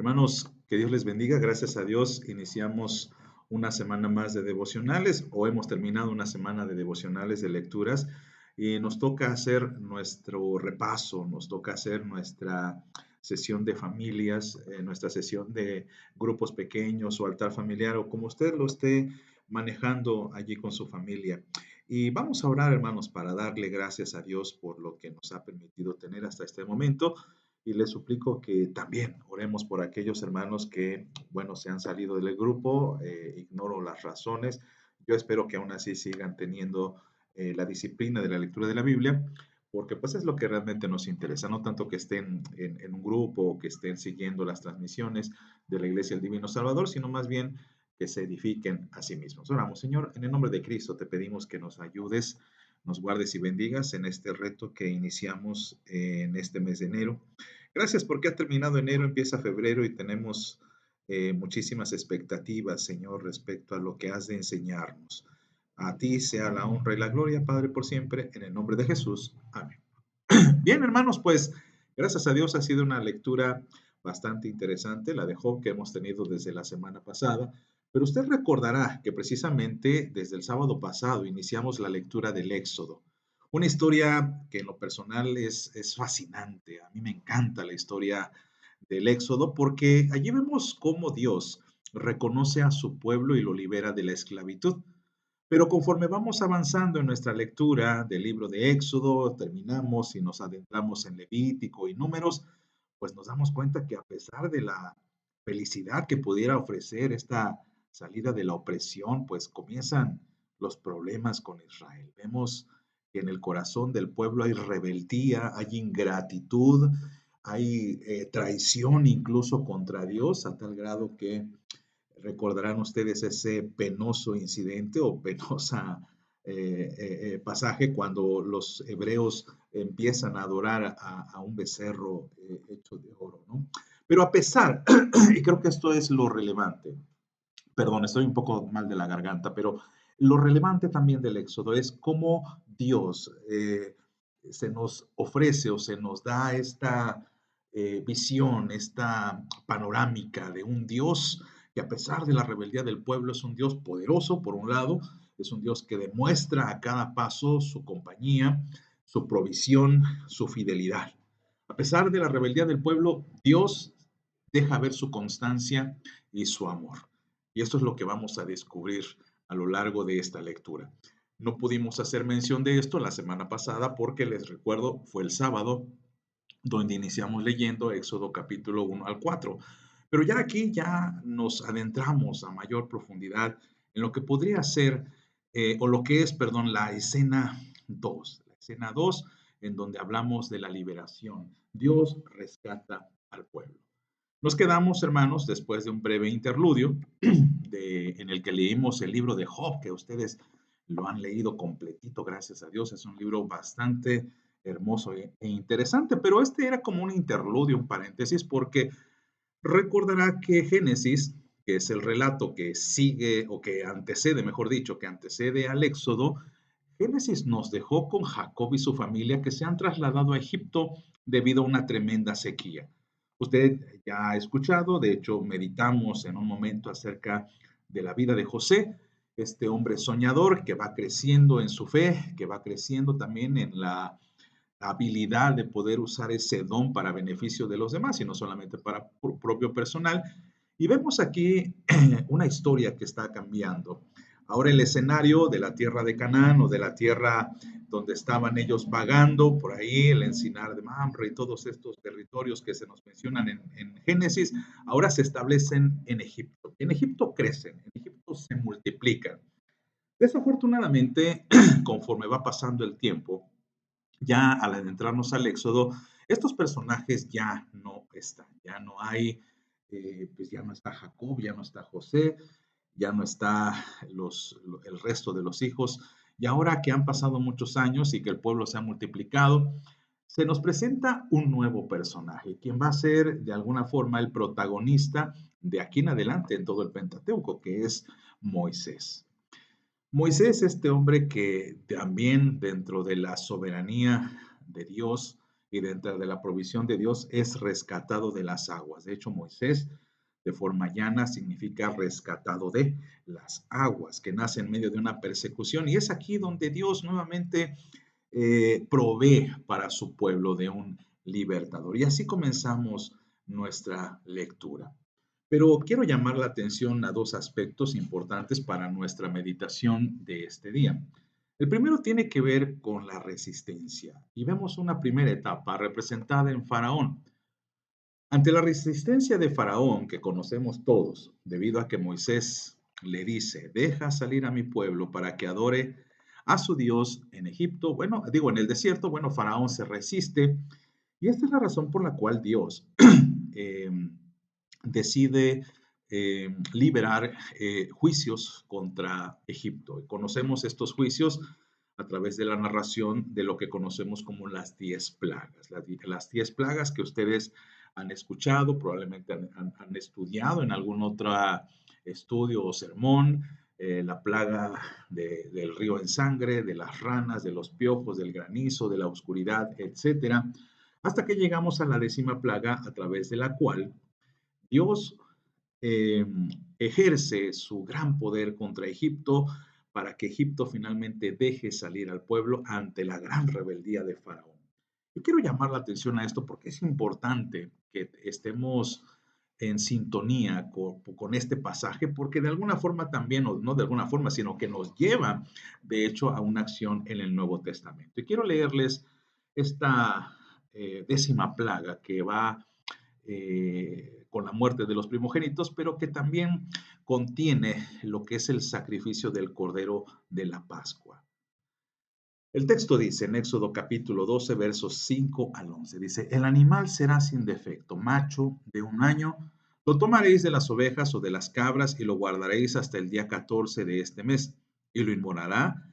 Hermanos, que Dios les bendiga. Gracias a Dios iniciamos una semana más de devocionales o hemos terminado una semana de devocionales de lecturas y nos toca hacer nuestro repaso, nos toca hacer nuestra sesión de familias, nuestra sesión de grupos pequeños o altar familiar o como usted lo esté manejando allí con su familia. Y vamos a orar, hermanos, para darle gracias a Dios por lo que nos ha permitido tener hasta este momento. Y les suplico que también oremos por aquellos hermanos que, bueno, se han salido del grupo, ignoro las razones. Yo espero que aún así sigan teniendo la disciplina de la lectura de la Biblia, porque pues es lo que realmente nos interesa, no tanto que estén en un grupo o que estén siguiendo las transmisiones de la Iglesia del Divino Salvador, sino más bien que se edifiquen a sí mismos. Oramos, Señor, en el nombre de Cristo te pedimos que nos ayudes, nos guardes y bendigas en este reto que iniciamos en este mes de enero. Gracias porque ha terminado enero, empieza febrero y tenemos muchísimas expectativas, Señor, respecto a lo que has de enseñarnos. A ti sea la honra y la gloria, Padre, por siempre, en el nombre de Jesús. Amén. Bien, hermanos, pues gracias a Dios ha sido una lectura bastante interesante, la de Job que hemos tenido desde la semana pasada, pero usted recordará que precisamente desde el sábado pasado iniciamos la lectura del Éxodo, una historia que en lo personal es fascinante. A mí me encanta la historia del Éxodo porque allí vemos cómo Dios reconoce a su pueblo y lo libera de la esclavitud. Pero conforme vamos avanzando en nuestra lectura del libro de Éxodo, terminamos y nos adentramos en Levítico y Números, pues nos damos cuenta que a pesar de la felicidad que pudiera ofrecer esta salida de la opresión, pues comienzan los problemas con Israel. Vemos que en el corazón del pueblo hay rebeldía, hay ingratitud, hay traición incluso contra Dios, a tal grado que recordarán ustedes ese penoso incidente o penosa pasaje cuando los hebreos empiezan a adorar a un becerro hecho de oro, ¿no? Pero a pesar, y creo que esto es lo relevante, perdón, estoy un poco mal de la garganta, pero lo relevante también del Éxodo es cómo Dios se nos ofrece o se nos da esta visión, esta panorámica de un Dios que a pesar de la rebeldía del pueblo es un Dios poderoso, por un lado, es un Dios que demuestra a cada paso su compañía, su provisión, su fidelidad. A pesar de la rebeldía del pueblo, Dios deja ver su constancia y su amor. Y esto es lo que vamos a descubrir a lo largo de esta lectura. No pudimos hacer mención de esto la semana pasada porque les recuerdo, fue el sábado donde iniciamos leyendo Éxodo capítulo 1 al 4. Pero ya aquí ya nos adentramos a mayor profundidad en lo que podría ser, o lo que es, perdón, la escena 2. La escena 2 en donde hablamos de la liberación. Dios rescata al pueblo. Nos quedamos, hermanos, después de un breve interludio en el que leímos el libro de Job, que ustedes lo han leído completito, gracias a Dios. Es un libro bastante hermoso e interesante, pero este era como un interludio, un paréntesis, porque recordará que Génesis, que es el relato que sigue o que antecede, mejor dicho, que antecede al Éxodo, Génesis nos dejó con Jacob y su familia que se han trasladado a Egipto debido a una tremenda sequía. Usted ya ha escuchado, de hecho meditamos en un momento acerca de la vida de José, este hombre soñador que va creciendo en su fe, que va creciendo también en la habilidad de poder usar ese don para beneficio de los demás y no solamente para propio personal. Y vemos aquí una historia que está cambiando. Ahora el escenario de la tierra de Canaán o de la tierra donde estaban ellos vagando, por ahí el encinar de Mamre y todos estos territorios que se nos mencionan en Génesis, ahora se establecen en Egipto. En Egipto crecen, en Egipto se multiplican. Desafortunadamente, conforme va pasando el tiempo, ya al adentrarnos al Éxodo, estos personajes ya no están, ya no hay, pues ya no está Jacob, ya no está José, ya no está el resto de los hijos. Y ahora que han pasado muchos años y que el pueblo se ha multiplicado, se nos presenta un nuevo personaje, quien va a ser de alguna forma el protagonista de aquí en adelante en todo el Pentateuco, que es Moisés. Moisés, este hombre que también dentro de la soberanía de Dios y dentro de la provisión de Dios es rescatado de las aguas. De hecho, Moisés, de forma llana, significa rescatado de las aguas, que nace en medio de una persecución. Y es aquí donde Dios nuevamente provee para su pueblo de un libertador. Y así comenzamos nuestra lectura. Pero quiero llamar la atención a dos aspectos importantes para nuestra meditación de este día. El primero tiene que ver con la resistencia y vemos una primera etapa representada en Faraón. Ante la resistencia de Faraón, que conocemos todos, debido a que Moisés le dice, deja salir a mi pueblo para que adore a su Dios en Egipto, bueno, digo en el desierto, bueno, Faraón se resiste y esta es la razón por la cual Dios eh, decide liberar juicios contra Egipto. Conocemos estos juicios a través de la narración de lo que conocemos como las 10 plagas. Las 10 plagas que ustedes han escuchado, probablemente han estudiado en algún otro estudio o sermón, la plaga del río en sangre, de las ranas, de los piojos, del granizo, de la oscuridad, etcétera, hasta que llegamos a la 10ª plaga a través de la cual Dios eh, ejerce su gran poder contra Egipto para que Egipto finalmente deje salir al pueblo ante la gran rebeldía de Faraón. Y quiero llamar la atención a esto porque es importante que estemos en sintonía con este pasaje, porque de alguna forma también, no de alguna forma, sino que nos lleva, de hecho, a una acción en el Nuevo Testamento. Y quiero leerles esta 10ª plaga que va con la muerte de los primogénitos, pero que también contiene lo que es el sacrificio del Cordero de la Pascua. El texto dice en Éxodo capítulo 12, versos 5 al 11, dice, el animal será sin defecto, macho de 1 año, lo tomaréis de las ovejas o de las cabras y lo guardaréis hasta el día 14 de este mes, y lo inmolará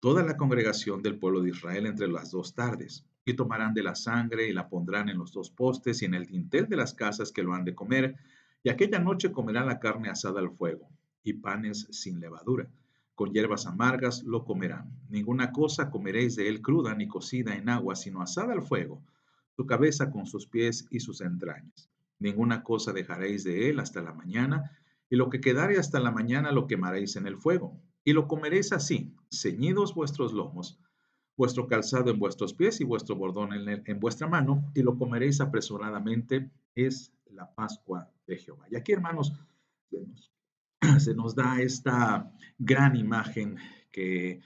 toda la congregación del pueblo de Israel entre las 2 tardes, y tomarán de la sangre y la pondrán en los 2 postes y en el dintel de las casas que lo han de comer, y aquella noche comerán la carne asada al fuego, y panes sin levadura. Con hierbas amargas lo comerán. Ninguna cosa comeréis de él cruda ni cocida en agua, sino asada al fuego, su cabeza con sus pies y sus entrañas. Ninguna cosa dejaréis de él hasta la mañana, y lo que quedare hasta la mañana lo quemaréis en el fuego. Y lo comeréis así, ceñidos vuestros lomos, vuestro calzado en vuestros pies y vuestro bordón en vuestra mano, y lo comeréis apresuradamente, es la Pascua de Jehová. Y aquí, hermanos, se nos da esta gran imagen que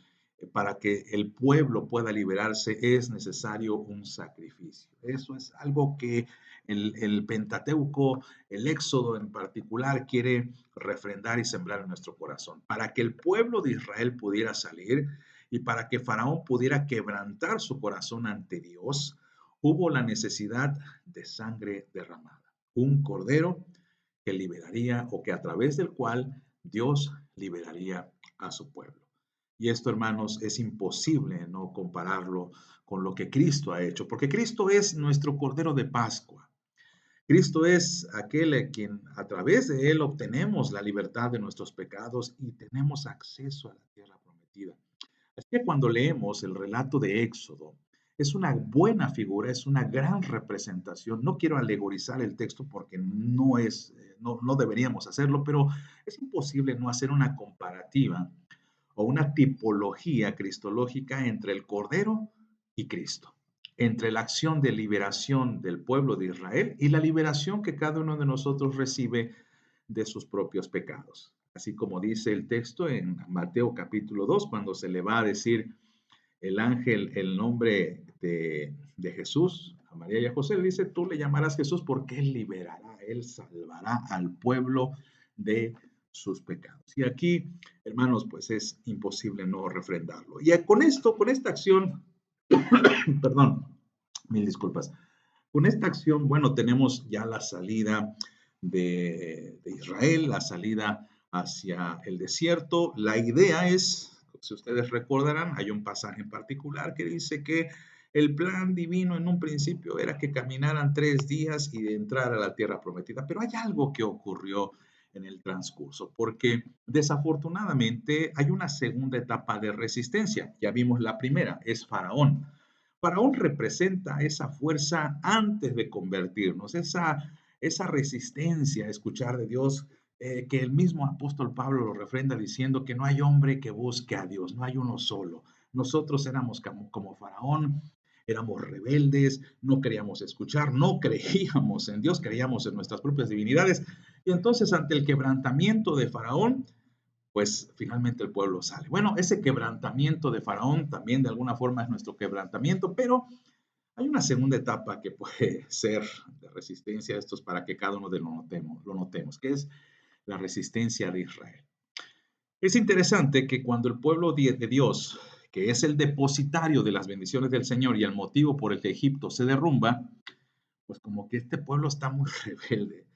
para que el pueblo pueda liberarse es necesario un sacrificio. Eso es algo que el Pentateuco, el Éxodo en particular, quiere refrendar y sembrar en nuestro corazón. Para que el pueblo de Israel pudiera salir y para que Faraón pudiera quebrantar su corazón ante Dios, hubo la necesidad de sangre derramada. Un cordero que liberaría o que a través del cual Dios liberaría a su pueblo. Y esto, hermanos, es imposible no compararlo con lo que Cristo ha hecho, porque Cristo es nuestro Cordero de Pascua. Cristo es aquel a quien a través de él obtenemos la libertad de nuestros pecados y tenemos acceso a la tierra prometida. Así que cuando leemos el relato de Éxodo, es una buena figura, es una gran representación. No quiero alegorizar el texto porque no deberíamos hacerlo, pero es imposible no hacer una comparativa o una tipología cristológica entre el Cordero y Cristo, entre la acción de liberación del pueblo de Israel y la liberación que cada uno de nosotros recibe de sus propios pecados. Así como dice el texto en Mateo capítulo 2, cuando se le va a decir el ángel el nombre de Jesús a María y a José, le dice, tú le llamarás Jesús porque él liberará, él salvará al pueblo de sus pecados. Y aquí, hermanos, pues es imposible no refrendarlo. Y con esto, con esta acción, perdón, mil disculpas, con esta acción, bueno, tenemos ya la salida de Israel, la salida hacia el desierto. La idea es, si ustedes recordarán, hay un pasaje en particular que dice que el plan divino en un principio era que caminaran 3 días y entrar a la tierra prometida, pero hay algo que ocurrió en el transcurso, porque desafortunadamente hay una segunda etapa de resistencia. Ya vimos la primera, es Faraón. Faraón representa esa fuerza antes de convertirnos, esa resistencia a escuchar de Dios, que el mismo apóstol Pablo lo refrenda diciendo que no hay hombre que busque a Dios, no hay uno solo. Nosotros éramos como Faraón, éramos rebeldes, no queríamos escuchar, no creíamos en Dios, creíamos en nuestras propias divinidades. Y entonces ante el quebrantamiento de Faraón, pues finalmente el pueblo sale. Bueno, ese quebrantamiento de Faraón también de alguna forma es nuestro quebrantamiento, pero hay una segunda etapa que puede ser de resistencia a estos para que cada uno de lo notemos, que es la resistencia de Israel. Es interesante que cuando el pueblo de Dios, que es el depositario de las bendiciones del Señor y el motivo por el que Egipto se derrumba, pues como que este pueblo está muy rebelde,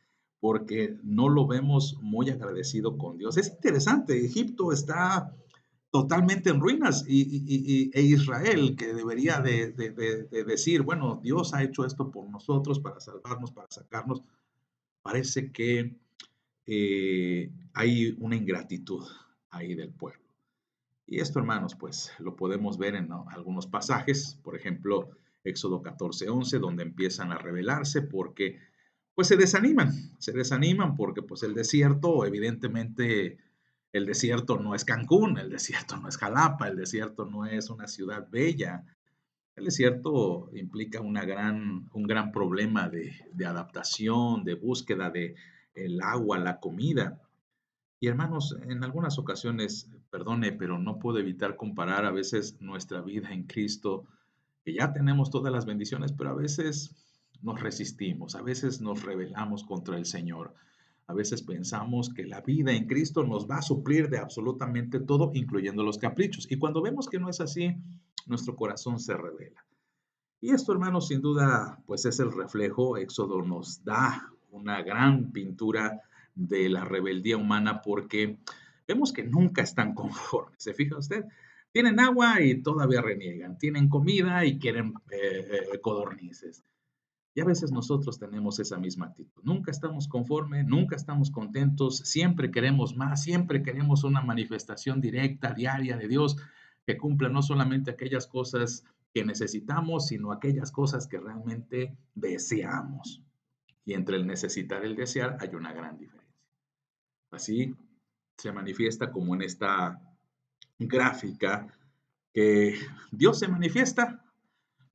porque no lo vemos muy agradecido con Dios. Es interesante, Egipto está totalmente en ruinas e Israel, que debería de decir, bueno, Dios ha hecho esto por nosotros para salvarnos, para sacarnos, parece que hay una ingratitud ahí del pueblo. Y esto, hermanos, pues lo podemos ver en, ¿no?, algunos pasajes, por ejemplo, Éxodo 14:11, donde empiezan a rebelarse porque pues se desaniman porque pues el desierto, evidentemente, el desierto no es Cancún, el desierto no es Jalapa, el desierto no es una ciudad bella. El desierto implica un gran problema de adaptación, de búsqueda de el agua, la comida. Y hermanos, en algunas ocasiones, perdone, pero no puedo evitar comparar a veces nuestra vida en Cristo, que ya tenemos todas las bendiciones, pero a veces nos resistimos, a veces nos rebelamos contra el Señor. A veces pensamos que la vida en Cristo nos va a suplir de absolutamente todo, incluyendo los caprichos. Y cuando vemos que no es así, nuestro corazón se revela. Y esto, hermanos, sin duda, pues es el reflejo. Éxodo nos da una gran pintura de la rebeldía humana porque vemos que nunca están conformes. ¿Se fija usted? Tienen agua y todavía reniegan. Tienen comida y quieren codornices. Y a veces nosotros tenemos esa misma actitud. Nunca estamos conformes, nunca estamos contentos, siempre queremos más, siempre queremos una manifestación directa, diaria de Dios, que cumpla no solamente aquellas cosas que necesitamos, sino aquellas cosas que realmente deseamos. Y entre el necesitar y el desear hay una gran diferencia. Así se manifiesta como en esta gráfica que Dios se manifiesta,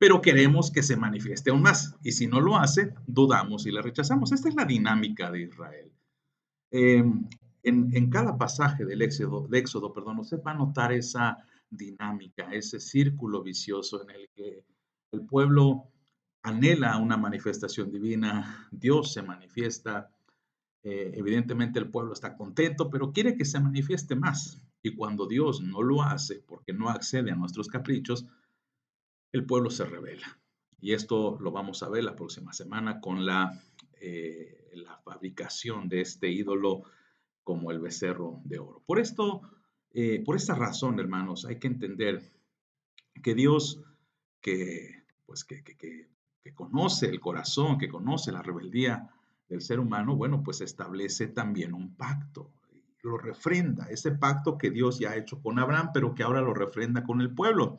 pero queremos que se manifieste aún más. Y si no lo hace, dudamos y le rechazamos. Esta es la dinámica de Israel. Eh, en cada pasaje del Éxodo, perdón, usted va a notar esa dinámica, ese círculo vicioso en el que el pueblo anhela una manifestación divina, Dios se manifiesta, evidentemente el pueblo está contento, pero quiere que se manifieste más. Y cuando Dios no lo hace, porque no accede a nuestros caprichos, el pueblo se revela. Y esto lo vamos a ver la próxima semana con la fabricación de este ídolo como el becerro de oro. Por esta razón, hermanos, hay que entender que Dios, que, pues, que conoce el corazón, que conoce la rebeldía del ser humano, bueno, pues establece también un pacto. Lo refrenda, ese pacto que Dios ya ha hecho con Abraham, pero que ahora lo refrenda con el pueblo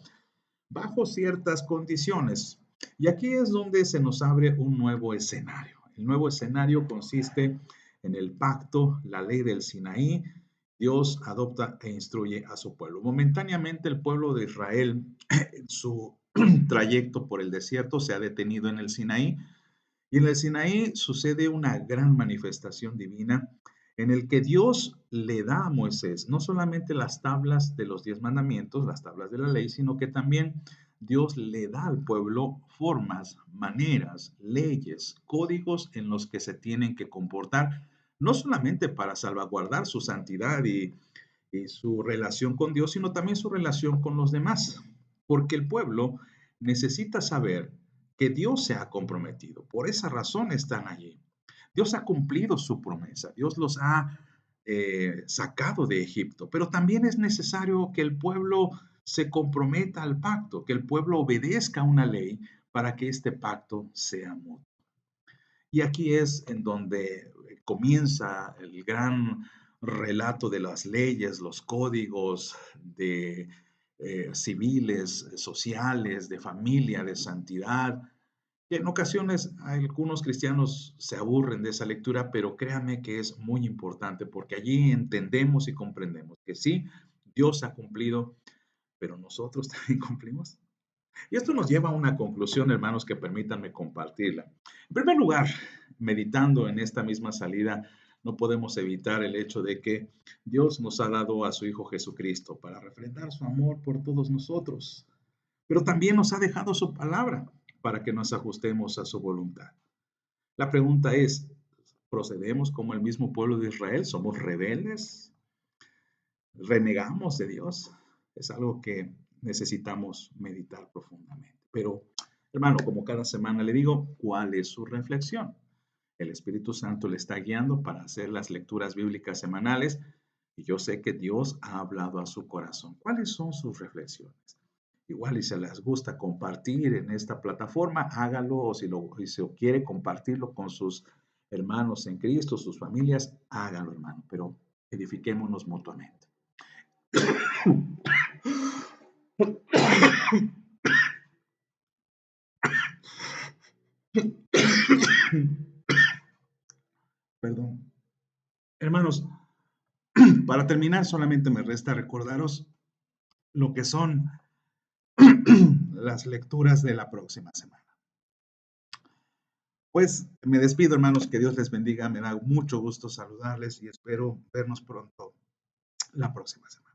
bajo ciertas condiciones. Y aquí es donde se nos abre un nuevo escenario. El nuevo escenario consiste en el pacto, la ley del Sinaí. Dios adopta e instruye a su pueblo. Momentáneamente el pueblo de Israel, en su trayecto por el desierto, se ha detenido en el Sinaí. Y en el Sinaí sucede una gran manifestación divina en el que Dios le da a Moisés no solamente las tablas de los 10 mandamientos, las tablas de la ley, sino que también Dios le da al pueblo formas, maneras, leyes, códigos en los que se tienen que comportar, no solamente para salvaguardar su santidad y su relación con Dios, sino también su relación con los demás, porque el pueblo necesita saber que Dios se ha comprometido. Por esa razón están allí. Dios ha cumplido su promesa. Dios los ha sacado de Egipto. Pero también es necesario que el pueblo se comprometa al pacto, que el pueblo obedezca una ley para que este pacto sea mutuo. Y aquí es en donde comienza el gran relato de las leyes, los códigos, de civiles, sociales, de familia, de santidad. Y en ocasiones algunos cristianos se aburren de esa lectura, pero créanme que es muy importante porque allí entendemos y comprendemos que sí, Dios ha cumplido, pero nosotros también cumplimos. Y esto nos lleva a una conclusión, hermanos, que permítanme compartirla. En primer lugar, meditando en esta misma salida, no podemos evitar el hecho de que Dios nos ha dado a su Hijo Jesucristo para refrendar su amor por todos nosotros, pero también nos ha dejado su palabra para que nos ajustemos a su voluntad. La pregunta es, ¿procedemos como el mismo pueblo de Israel? ¿Somos rebeldes? ¿Renegamos de Dios? Es algo que necesitamos meditar profundamente. Pero, hermano, como cada semana le digo, ¿cuál es su reflexión? El Espíritu Santo le está guiando para hacer las lecturas bíblicas semanales y yo sé que Dios ha hablado a su corazón. ¿Cuáles son sus reflexiones? Igual y se les gusta compartir en esta plataforma, hágalo o si quiere compartirlo con sus hermanos en Cristo, sus familias, hágalo, hermano, pero edifiquémonos mutuamente. Perdón. Hermanos, para terminar solamente me resta recordaros lo que son las lecturas de la próxima semana. Pues me despido, hermanos, que Dios les bendiga, me da mucho gusto saludarles y espero vernos pronto la próxima semana.